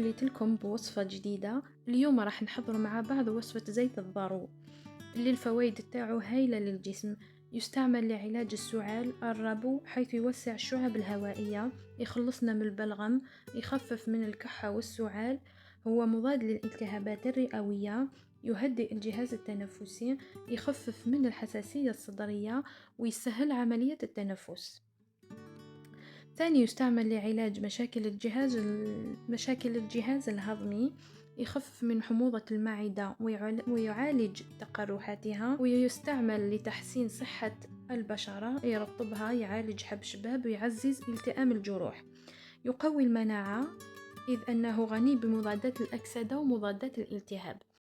جيت لكم بوصفة جديدة. اليوم راح نحضر مع بعض وصفة زيت الضارو اللي الفوائد تاعو هايلة للجسم. يستعمل لعلاج السعال الربو، حيث يوسع الشعب الهوائية، يخلصنا من البلغم، يخفف من الكحة والسعال. هو مضاد للالتهابات الرئوية، يهدئ الجهاز التنفسي، يخفف من الحساسية الصدرية، ويسهل عملية التنفس. ثاني يستعمل لعلاج مشاكل الجهاز الهضمي، يخفف من حموضة المعدة ويعالج تقرحاتها. ويستعمل لتحسين صحة البشرة، يرطبها، يعالج حب-شباب، ويعزز التئام الجروح. يقوي المناعة إذ أنه غني بمضادات الأكسدة ومضادات الالتهاب.